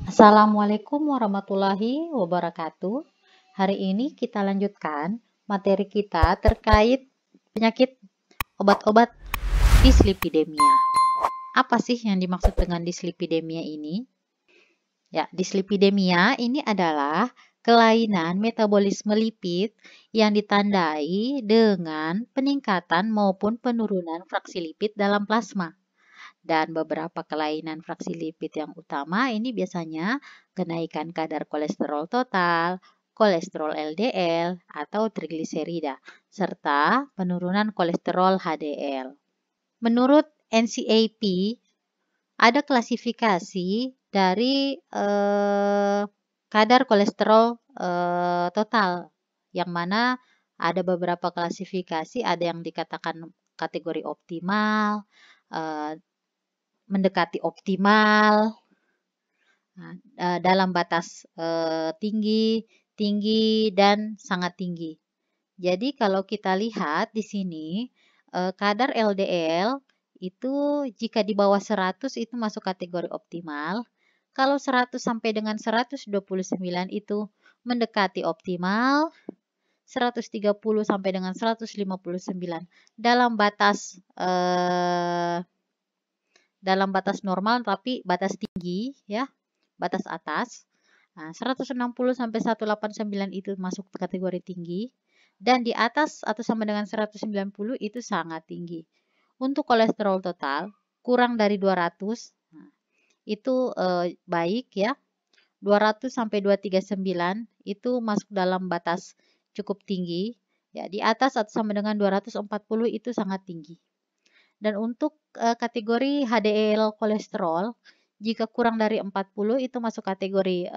Assalamualaikum warahmatullahi wabarakatuh. Hari ini kita lanjutkan materi kita terkait penyakit obat-obat dislipidemia. Apa sih yang dimaksud dengan dislipidemia ini? Ya, dislipidemia ini adalah kelainan metabolisme lipid yang ditandai dengan peningkatan maupun penurunan fraksi lipid dalam plasma. Dan beberapa kelainan fraksi lipid yang utama ini biasanya kenaikan kadar kolesterol total, kolesterol LDL, atau trigliserida, serta penurunan kolesterol HDL. Menurut NCAP, ada klasifikasi dari kadar kolesterol total, yang mana ada beberapa klasifikasi, ada yang dikatakan kategori optimal, mendekati optimal, dalam batas tinggi, tinggi, dan sangat tinggi. Jadi kalau kita lihat di sini, kadar LDL itu jika di bawah 100 itu masuk kategori optimal. Kalau 100 sampai dengan 129 itu mendekati optimal. 130 sampai dengan 159 dalam batas normal tapi batas tinggi ya, batas atas. Nah, 160 sampai 189 itu masuk kategori tinggi, dan di atas atau sama dengan 190 itu sangat tinggi. Untuk kolesterol total kurang dari 200, nah, itu baik ya. 200 sampai 239 itu masuk dalam batas cukup tinggi. Ya, di atas atau sama dengan 240 itu sangat tinggi. Dan untuk kategori HDL kolesterol, jika kurang dari 40 itu masuk kategori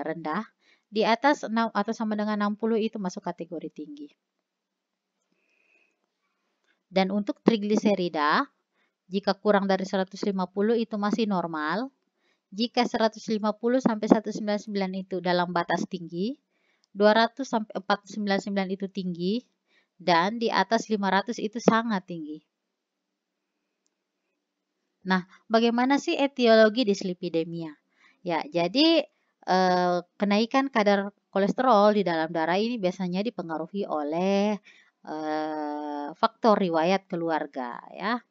rendah. Di atas 6 atau sama dengan 60 itu masuk kategori tinggi. Dan untuk trigliserida, jika kurang dari 150 itu masih normal. Jika 150 sampai 199 itu dalam batas tinggi, 200 sampai 499 itu tinggi, dan di atas 500 itu sangat tinggi. Nah, bagaimana sih etiologi dislipidemia? Ya, jadi kenaikan kadar kolesterol di dalam darah ini biasanya dipengaruhi oleh faktor riwayat keluarga ya.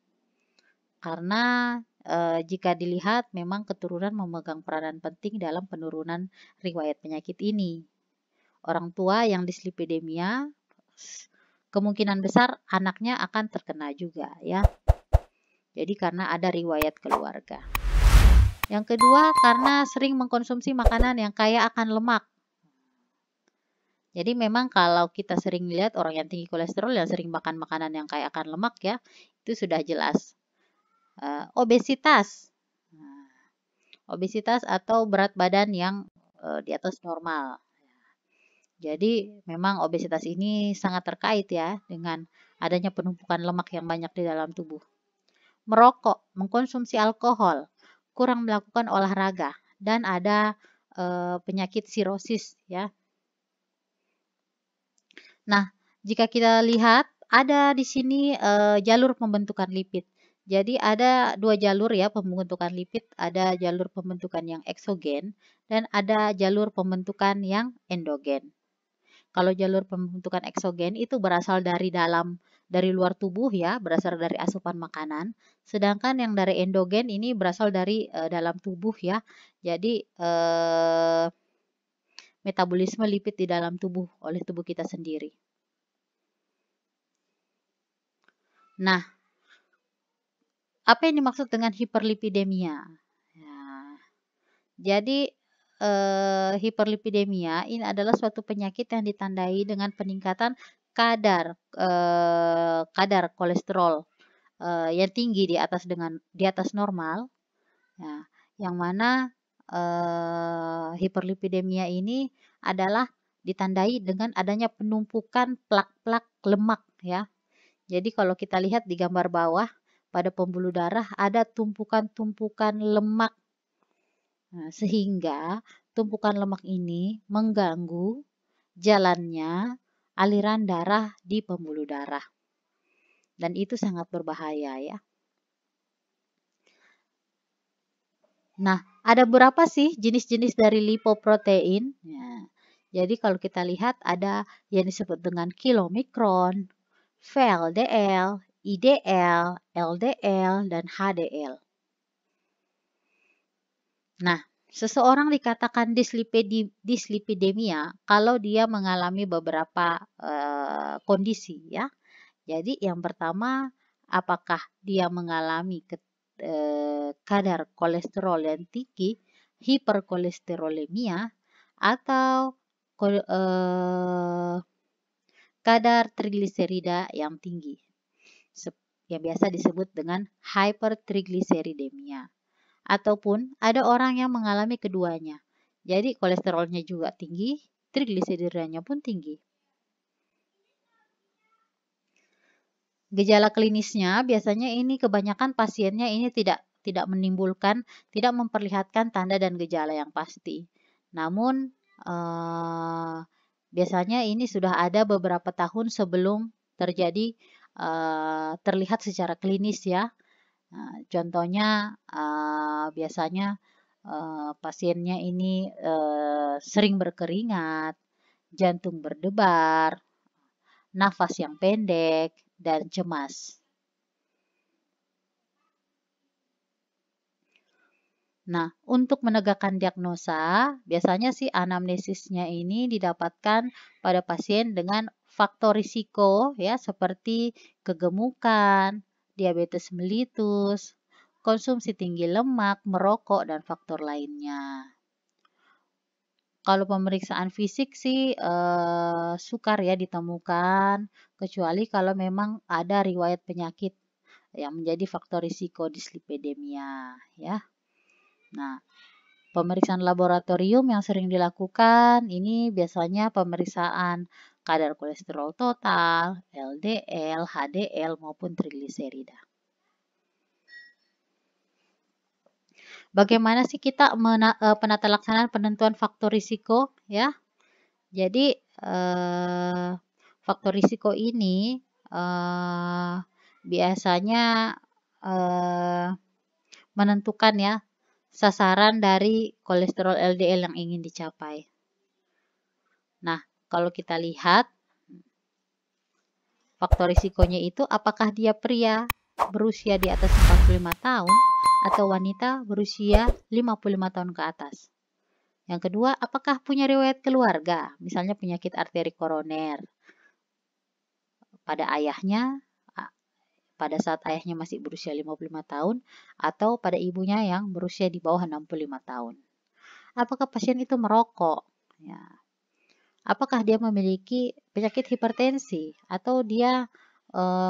Karena jika dilihat memang keturunan memegang peranan penting dalam penurunan riwayat penyakit ini. Orang tua yang dislipidemia kemungkinan besar anaknya akan terkena juga ya. Jadi karena ada riwayat keluarga. Yang kedua, karena sering mengkonsumsi makanan yang kaya akan lemak. Jadi memang kalau kita sering lihat orang yang tinggi kolesterol yang sering makan makanan yang kaya akan lemak ya, itu sudah jelas. Obesitas. Obesitas atau berat badan yang di atas normal. Jadi memang obesitas ini sangat terkait ya dengan adanya penumpukan lemak yang banyak di dalam tubuh. Merokok, mengkonsumsi alkohol, kurang melakukan olahraga, dan ada penyakit sirosis ya. Nah, jika kita lihat ada di sini jalur pembentukan lipid. Jadi ada dua jalur ya pembentukan lipid, ada jalur pembentukan yang eksogen dan ada jalur pembentukan yang endogen. Kalau jalur pembentukan eksogen itu berasal dari luar tubuh ya, berasal dari asupan makanan. Sedangkan yang dari endogen ini berasal dari dalam tubuh ya. Jadi metabolisme lipid di dalam tubuh oleh tubuh kita sendiri. Nah, apa yang dimaksud dengan hiperlipidemia? Ya, jadi hiperlipidemia ini adalah suatu penyakit yang ditandai dengan peningkatan kadar kolesterol yang tinggi di atas normal. Nah, yang mana hiperlipidemia ini adalah ditandai dengan adanya penumpukan plak-plak lemak ya. Jadi kalau kita lihat di gambar bawah pada pembuluh darah ada tumpukan-tumpukan lemak. Nah, sehingga tumpukan lemak ini mengganggu jalannya aliran darah di pembuluh darah. Dan itu sangat berbahaya ya. Nah, ada berapa sih jenis-jenis dari lipoprotein? Ya, jadi kalau kita lihat ada yang disebut dengan kilomikron, VLDL, IDL, LDL, dan HDL. Nah, seseorang dikatakan dislipidemia kalau dia mengalami beberapa kondisi ya. Jadi yang pertama, apakah dia mengalami kadar kolesterol yang tinggi, hiperkolesterolemia, atau kadar trigliserida yang tinggi, yang biasa disebut dengan hypertrigliceridemia. Ataupun ada orang yang mengalami keduanya. Jadi kolesterolnya juga tinggi, trigliseridanya pun tinggi. Gejala klinisnya biasanya ini kebanyakan pasiennya ini tidak menimbulkan, tidak memperlihatkan tanda dan gejala yang pasti. Namun biasanya ini sudah ada beberapa tahun sebelum terjadi terlihat secara klinis ya. Nah, contohnya biasanya pasiennya ini sering berkeringat, jantung berdebar, nafas yang pendek, dan cemas. Nah, untuk menegakkan diagnosa, biasanya sih anamnesisnya ini didapatkan pada pasien dengan faktor risiko ya seperti kegemukan, diabetes mellitus, konsumsi tinggi lemak, merokok, dan faktor lainnya. Kalau pemeriksaan fisik sih sukar ya ditemukan, kecuali kalau memang ada riwayat penyakit yang menjadi faktor risiko dislipidemia ya. Nah, pemeriksaan laboratorium yang sering dilakukan ini biasanya pemeriksaan kadar kolesterol total, LDL, HDL maupun trigliserida. Bagaimana sih kita penata laksanaan penentuan faktor risiko ya? Jadi faktor risiko ini biasanya menentukan ya sasaran dari kolesterol LDL yang ingin dicapai. Nah, kalau kita lihat faktor risikonya itu apakah dia pria berusia di atas 45 tahun atau wanita berusia 55 tahun ke atas. Yang kedua, apakah punya riwayat keluarga, misalnya penyakit arteri koroner pada ayahnya, pada saat ayahnya masih berusia 55 tahun, atau pada ibunya yang berusia di bawah 65 tahun. Apakah pasien itu merokok? Ya. Apakah dia memiliki penyakit hipertensi, atau dia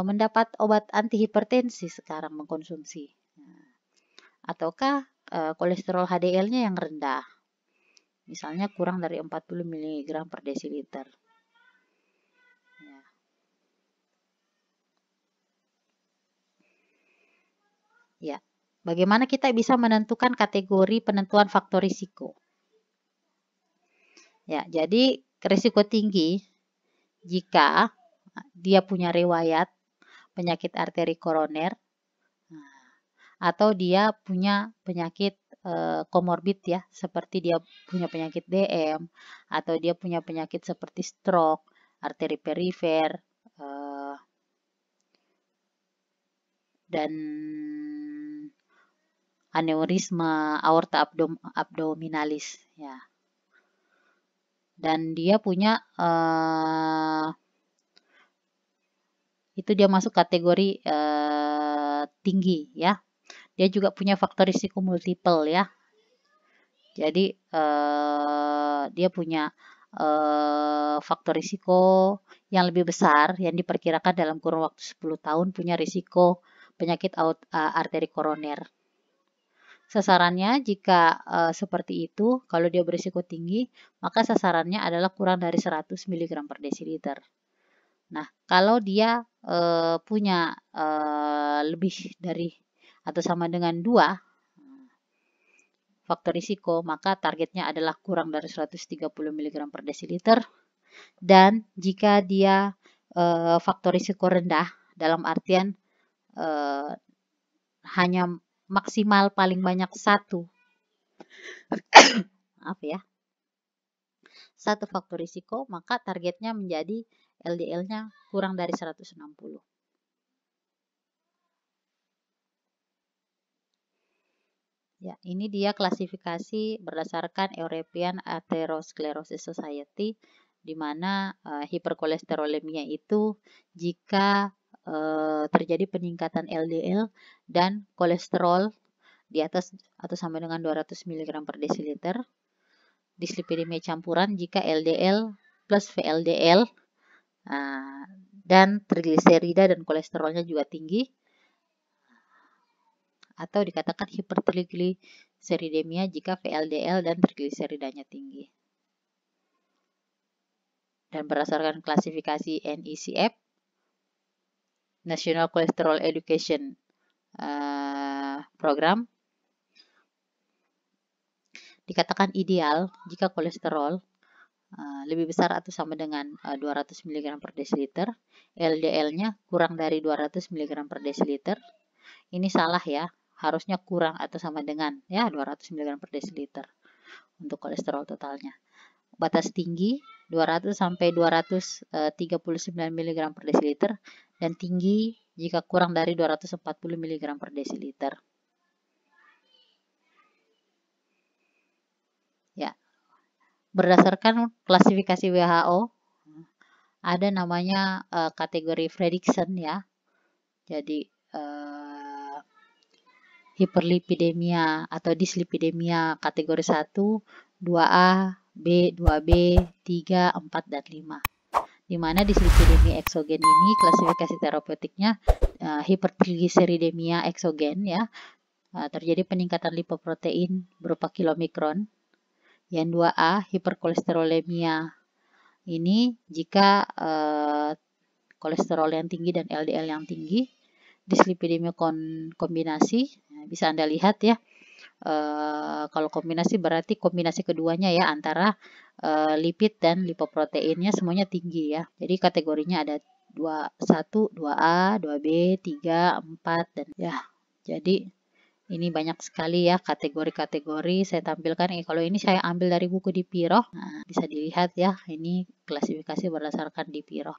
mendapat obat antihipertensi sekarang mengkonsumsi? Ataukah kolesterol HDL-nya yang rendah? Misalnya kurang dari 40 mg per desiliter. Ya, bagaimana kita bisa menentukan kategori penentuan faktor risiko? Ya, jadi risiko tinggi jika dia punya riwayat penyakit arteri koroner atau dia punya penyakit komorbid ya, seperti dia punya penyakit DM atau dia punya penyakit seperti stroke, arteri perifer, dan aneurisma aorta abdominalis ya. Dan dia punya itu dia masuk kategori tinggi ya. Dia juga punya faktor risiko multiple ya. Jadi dia punya faktor risiko yang lebih besar yang diperkirakan dalam kurun waktu 10 tahun punya risiko penyakit arteri koroner. Sasarannya jika seperti itu, kalau dia berisiko tinggi, maka sasarannya adalah kurang dari 100 mg per desiliter. Nah, kalau dia punya lebih dari atau sama dengan 2 faktor risiko, maka targetnya adalah kurang dari 130 mg per desiliter. Dan jika dia faktor risiko rendah, dalam artian hanya maksimal paling banyak 1 Maaf ya. Satu faktor risiko, maka targetnya menjadi LDL-nya kurang dari 160. Ya, ini dia klasifikasi berdasarkan European Atherosclerosis Society, di mana hiperkolesterolemia itu jika terjadi peningkatan LDL dan kolesterol di atas atau sama dengan 200 mg per desiliter. Dislipidemia campuran jika LDL plus VLDL dan trigliserida dan kolesterolnya juga tinggi, atau dikatakan hipertrigliseridemia jika VLDL dan trigliseridanya tinggi. Dan berdasarkan klasifikasi NECF, National Cholesterol Education Program, dikatakan ideal jika kolesterol lebih besar atau sama dengan 200 mg per desiliter, LDL-nya kurang dari 200 mg per desiliter. Ini salah ya, harusnya kurang atau sama dengan 200 mg per desiliter untuk kolesterol totalnya. Batas tinggi 200 sampai 239 mg per desiliter dan tinggi jika kurang dari 240 mg per desiliter. Ya. Berdasarkan klasifikasi WHO, ada namanya kategori Fredrickson ya. Jadi hiperlipidemia atau dislipidemia kategori 1, 2A, B, 2B, 3, 4, dan 5. Di mana dislipidemia eksogen ini klasifikasi terapeutiknya hipertrigliseridemia eksogen ya. Terjadi peningkatan lipoprotein berupa kilomikron. Yang 2A, hiperkolesterolemia. Ini jika kolesterol yang tinggi dan LDL yang tinggi. Dislipidemia kombinasi, bisa Anda lihat ya. Kalau kombinasi berarti kombinasi keduanya ya, antara lipid dan lipoproteinnya semuanya tinggi ya. Jadi kategorinya ada 1, 2A, 2B, 3, 4, dan ya. Jadi ini banyak sekali ya kategori-kategori saya tampilkan. Kalau ini saya ambil dari buku Dipiro. Nah, bisa dilihat ya, ini klasifikasi berdasarkan Dipiro.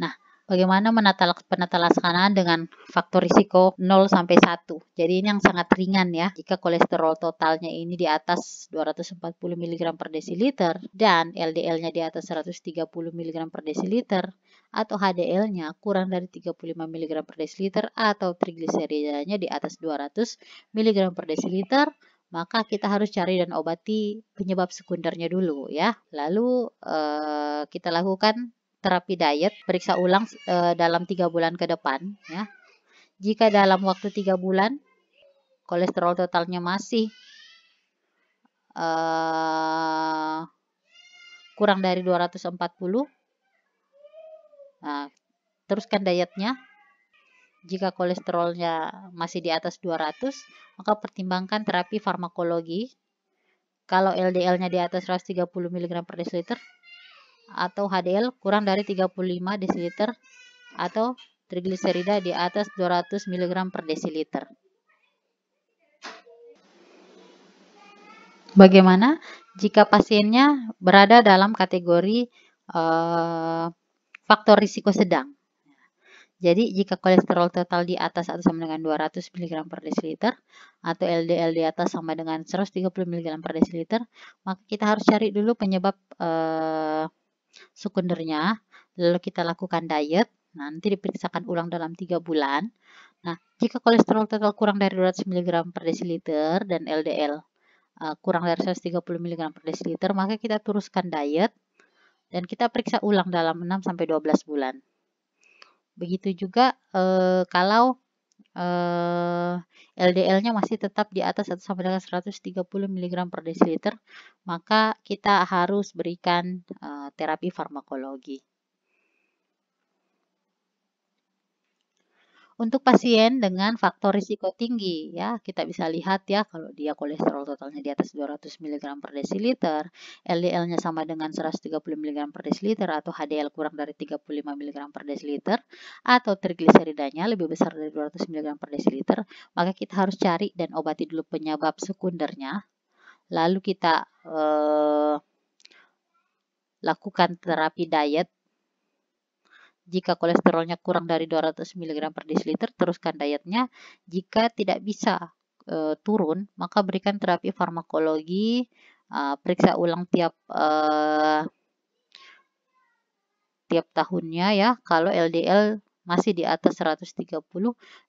Nah, bagaimana penata laksanaan dengan faktor risiko 0 sampai 1. Jadi ini yang sangat ringan ya. Jika kolesterol totalnya ini di atas 240 mg per desiliter dan LDL-nya di atas 130 mg per desiliter, atau HDL-nya kurang dari 35 mg per desiliter, atau trigliseridanya di atas 200 mg per desiliter, maka kita harus cari dan obati penyebab sekundernya dulu ya. Lalu kita lakukan terapi diet, periksa ulang dalam 3 bulan ke depan ya. Jika dalam waktu 3 bulan kolesterol totalnya masih kurang dari 240, nah, teruskan dietnya. Jika kolesterolnya masih di atas 200, maka pertimbangkan terapi farmakologi. Kalau LDL-nya di atas 130 mg per desiliter, atau HDL kurang dari 35 desiliter, atau trigliserida di atas 200 mg per desiliter. Bagaimana jika pasiennya berada dalam kategori faktor risiko sedang? Jadi jika kolesterol total di atas atau sama dengan 200 mg per desiliter, atau LDL di atas sama dengan 130 mg per desiliter, maka kita harus cari dulu penyebab sekundernya, lalu kita lakukan diet. Nanti diperiksakan ulang dalam 3 bulan. Nah, jika kolesterol total kurang dari 200 mg per desiliter dan LDL kurang dari 130 mg per desiliter, maka kita teruskan diet dan kita periksa ulang dalam 6-12 bulan. Begitu juga kalau LDL-nya masih tetap di atas atau sama dengan 130 mg per desiliter, maka kita harus berikan terapi farmakologi. Untuk pasien dengan faktor risiko tinggi ya, kita bisa lihat ya, kalau dia kolesterol totalnya di atas 200 mg per desiliter, LDL-nya sama dengan 130 mg per desiliter, atau HDL kurang dari 35 mg per desiliter, atau trigliseridanya lebih besar dari 200 mg per desiliter, maka kita harus cari dan obati dulu penyebab sekundernya. lalu kita lakukan terapi diet. Jika kolesterolnya kurang dari 200 mg per desiliter, teruskan dietnya. Jika tidak bisa turun, maka berikan terapi farmakologi, periksa ulang tiap tahunnya ya. Kalau LDL masih di atas 130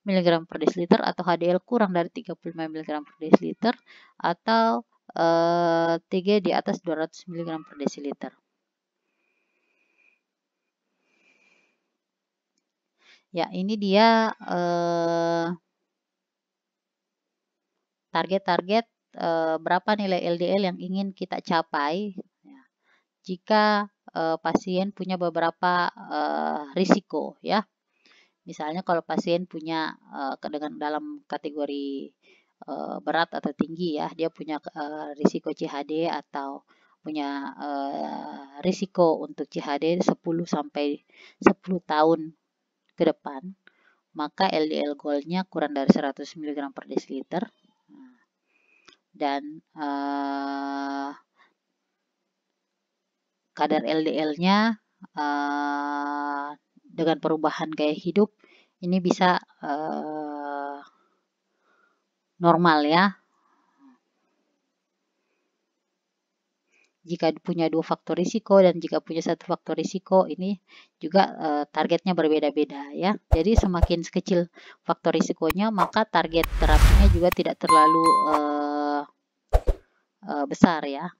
mg per desiliter atau HDL kurang dari 35 mg per desiliter atau TG di atas 200 mg per desiliter. Ya, ini dia target-target berapa nilai LDL yang ingin kita capai. Ya, jika pasien punya beberapa risiko ya. Misalnya kalau pasien punya dengan dalam kategori berat atau tinggi ya, dia punya risiko CHD atau punya risiko untuk CHD 10 sampai 10 tahun ke depan, maka LDL goalnya kurang dari 100 mg per desiliter. Dan kadar LDL-nya dengan perubahan gaya hidup ini bisa normal ya. Jika punya 2 faktor risiko dan jika punya 1 faktor risiko, ini juga targetnya berbeda-beda ya. Jadi semakin kecil faktor risikonya, maka target terapinya juga tidak terlalu besar ya.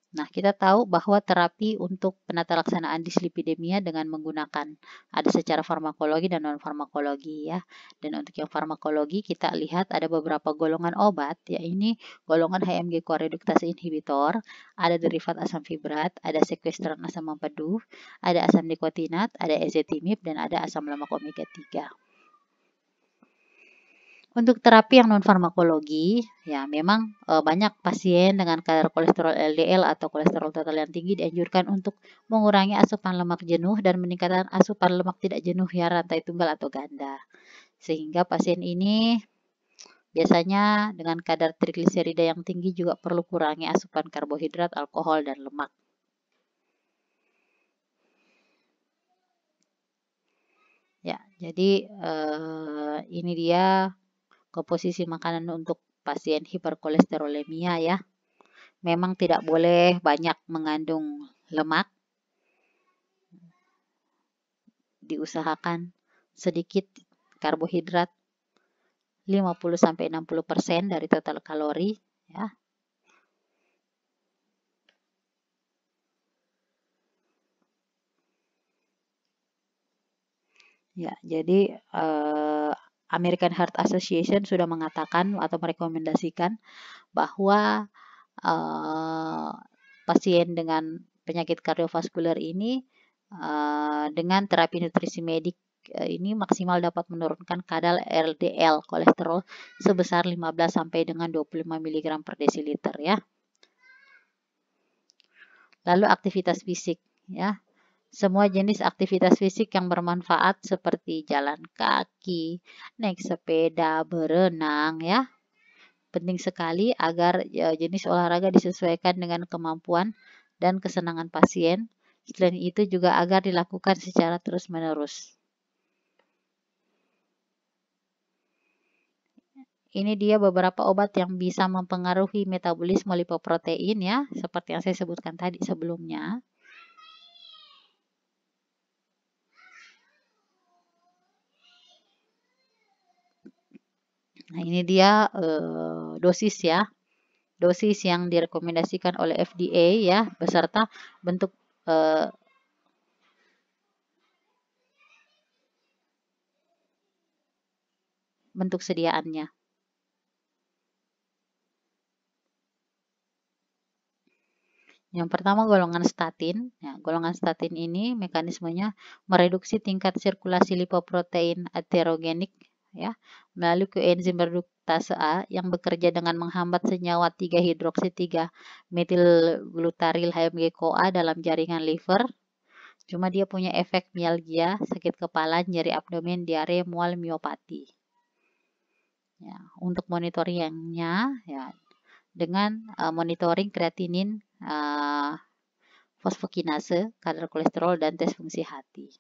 Nah, kita tahu bahwa terapi untuk penata laksanaan dislipidemia dengan menggunakan ada secara farmakologi dan non-farmakologi ya. Dan untuk yang farmakologi kita lihat ada beberapa golongan obat, ya ini golongan HMG CoA reduktase inhibitor, ada derivat asam fibrat, ada sekuesteran asam empedu, ada asam nikotinat, ada ezetimibe, dan ada asam lemak omega 3. Untuk terapi yang non-farmakologi, ya memang banyak pasien dengan kadar kolesterol LDL atau kolesterol total yang tinggi dianjurkan untuk mengurangi asupan lemak jenuh dan meningkatkan asupan lemak tidak jenuh ya rantai tunggal atau ganda. Sehingga pasien ini biasanya dengan kadar trigliserida yang tinggi juga perlu kurangi asupan karbohidrat, alkohol, dan lemak. Ya, jadi ini dia komposisi makanan untuk pasien hiperkolesterolemia ya. Memang tidak boleh banyak mengandung lemak. Diusahakan sedikit karbohidrat 50-60% dari total kalori ya. Ya, jadi American Heart Association sudah mengatakan atau merekomendasikan bahwa pasien dengan penyakit kardiovaskuler ini dengan terapi nutrisi medik ini maksimal dapat menurunkan kadar LDL kolesterol sebesar 15 sampai dengan 25 mg per desiliter ya. Lalu aktivitas fisik ya. Semua jenis aktivitas fisik yang bermanfaat seperti jalan kaki, naik sepeda, berenang ya. Penting sekali agar jenis olahraga disesuaikan dengan kemampuan dan kesenangan pasien. Selain itu juga agar dilakukan secara terus-menerus. Ini dia beberapa obat yang bisa mempengaruhi metabolisme lipoprotein ya, seperti yang saya sebutkan tadi sebelumnya. Nah, ini dia dosis ya. Dosis yang direkomendasikan oleh FDA ya, beserta bentuk sediaannya. Yang pertama golongan statin. Ya, golongan statin ini mekanismenya mereduksi tingkat sirkulasi lipoprotein aterogenik ya melalui koenzim reduktase A yang bekerja dengan menghambat senyawa 3-hidroksi-3-metilglutaril HMG CoA dalam jaringan liver. Cuma dia punya efek mialgia, sakit kepala, nyeri abdomen, diare, mual, miopati. Ya, untuk monitoringnya ya dengan monitoring kreatinin, fosfokinase, kadar kolesterol, dan tes fungsi hati.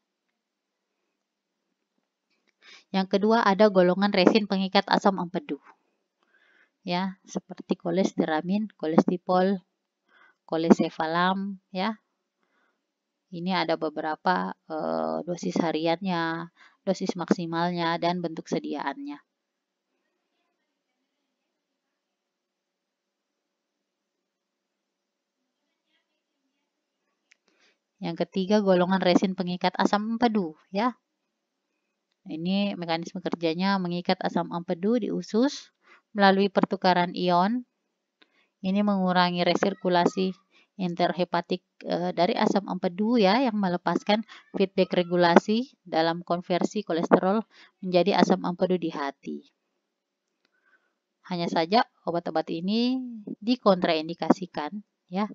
Yang kedua ada golongan resin pengikat asam empedu. Ya, seperti kolesteramin, kolestipol, kolesevalam ya. Ini ada beberapa dosis hariannya, dosis maksimalnya, dan bentuk sediaannya. Yang ketiga golongan resin pengikat asam empedu ya. Ini mekanisme kerjanya mengikat asam empedu di usus melalui pertukaran ion. Ini mengurangi resirkulasi interhepatik dari asam empedu ya, yang melepaskan feedback regulasi dalam konversi kolesterol menjadi asam empedu di hati. Hanya saja obat-obat ini dikontraindikasikan ya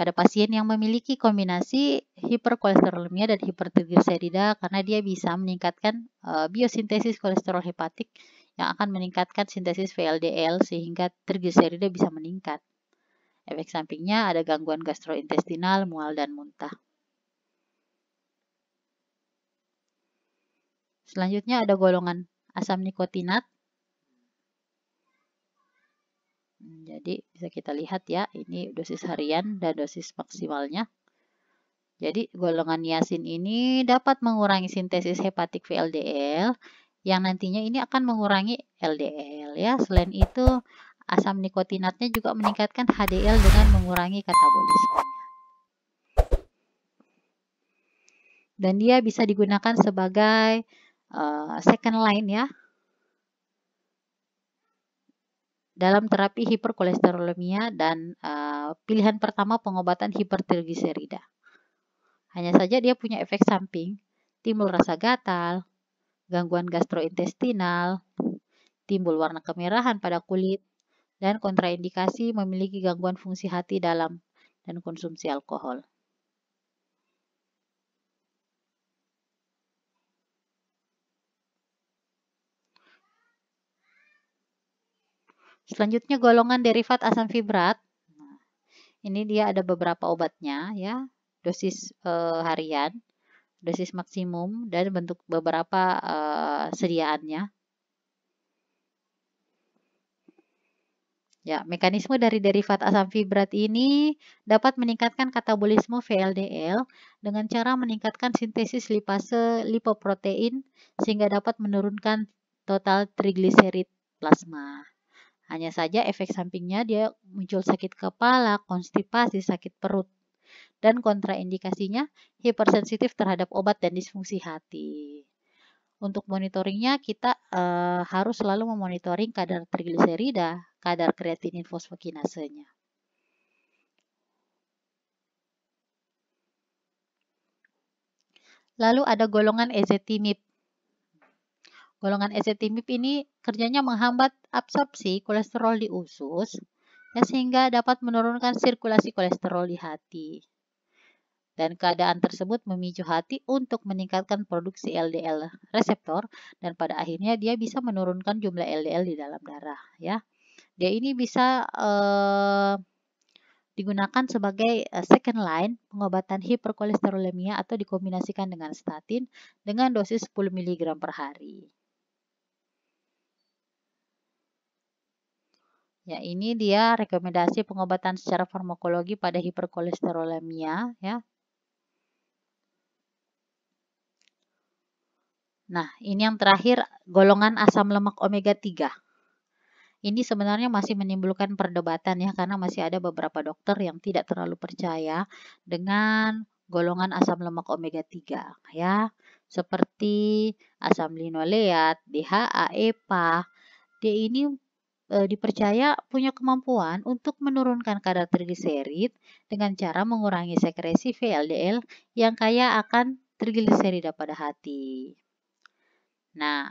pada pasien yang memiliki kombinasi hiperkolesterolemia dan hipertrigliserida karena dia bisa meningkatkan biosintesis kolesterol hepatik yang akan meningkatkan sintesis VLDL sehingga trigliserida bisa meningkat. Efek sampingnya ada gangguan gastrointestinal, mual, dan muntah. Selanjutnya ada golongan asam nikotinat. Jadi bisa kita lihat ya, ini dosis harian dan dosis maksimalnya. Jadi golongan niacin ini dapat mengurangi sintesis hepatik VLDL yang nantinya ini akan mengurangi LDL ya. Selain itu, asam nikotinatnya juga meningkatkan HDL dengan mengurangi katabolismenya. Dan dia bisa digunakan sebagai second line ya dalam terapi hiperkolesterolemia dan pilihan pertama pengobatan hipertrigliserida. Hanya saja dia punya efek samping, timbul rasa gatal, gangguan gastrointestinal, timbul warna kemerahan pada kulit, dan kontraindikasi memiliki gangguan fungsi hati dalam dan konsumsi alkohol. Selanjutnya golongan derivat asam fibrat. Ini dia ada beberapa obatnya ya, dosis harian, dosis maksimum, dan bentuk beberapa sediaannya. Ya, mekanisme dari derivat asam fibrat ini dapat meningkatkan katabolisme VLDL dengan cara meningkatkan sintesis lipase lipoprotein sehingga dapat menurunkan total trigliserid plasma. Hanya saja efek sampingnya dia muncul sakit kepala, konstipasi, sakit perut, dan kontraindikasinya hipersensitif terhadap obat dan disfungsi hati. Untuk monitoringnya kita harus selalu memonitoring kadar trigliserida, kadar kreatinin fosfokinasenya. Lalu ada golongan ezetimibe. Golongan ezetimibe ini kerjanya menghambat absorpsi kolesterol di usus ya, sehingga dapat menurunkan sirkulasi kolesterol di hati. Dan keadaan tersebut memicu hati untuk meningkatkan produksi LDL reseptor dan pada akhirnya dia bisa menurunkan jumlah LDL di dalam darah ya. Dia ini bisa digunakan sebagai second line pengobatan hiperkolesterolemia atau dikombinasikan dengan statin dengan dosis 10 mg per hari. Ya, ini dia rekomendasi pengobatan secara farmakologi pada hiperkolesterolemia ya. Nah, ini yang terakhir golongan asam lemak omega 3. Ini sebenarnya masih menimbulkan perdebatan ya karena masih ada beberapa dokter yang tidak terlalu percaya dengan golongan asam lemak omega 3 ya. Seperti asam linoleat, DHA, EPA. Dia ini dipercaya punya kemampuan untuk menurunkan kadar trigliserid dengan cara mengurangi sekresi VLDL yang kaya akan trigliserida pada hati. Nah,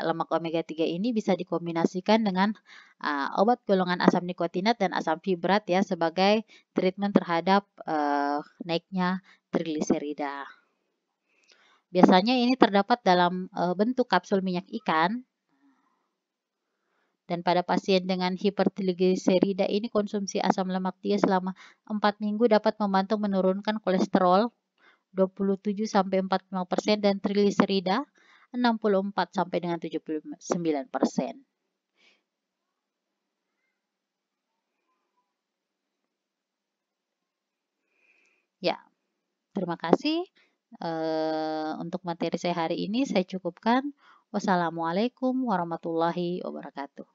lemak omega 3 ini bisa dikombinasikan dengan obat golongan asam nikotinat dan asam fibrat ya sebagai treatment terhadap naiknya trigliserida. Biasanya ini terdapat dalam bentuk kapsul minyak ikan. Dan pada pasien dengan hipertrigliserida ini konsumsi asam lemak dia selama 4 minggu dapat membantu menurunkan kolesterol 27-45% dan trigliserida 64-79%. Ya, terima kasih. Untuk materi saya hari ini saya cukupkan. Wassalamualaikum warahmatullahi wabarakatuh.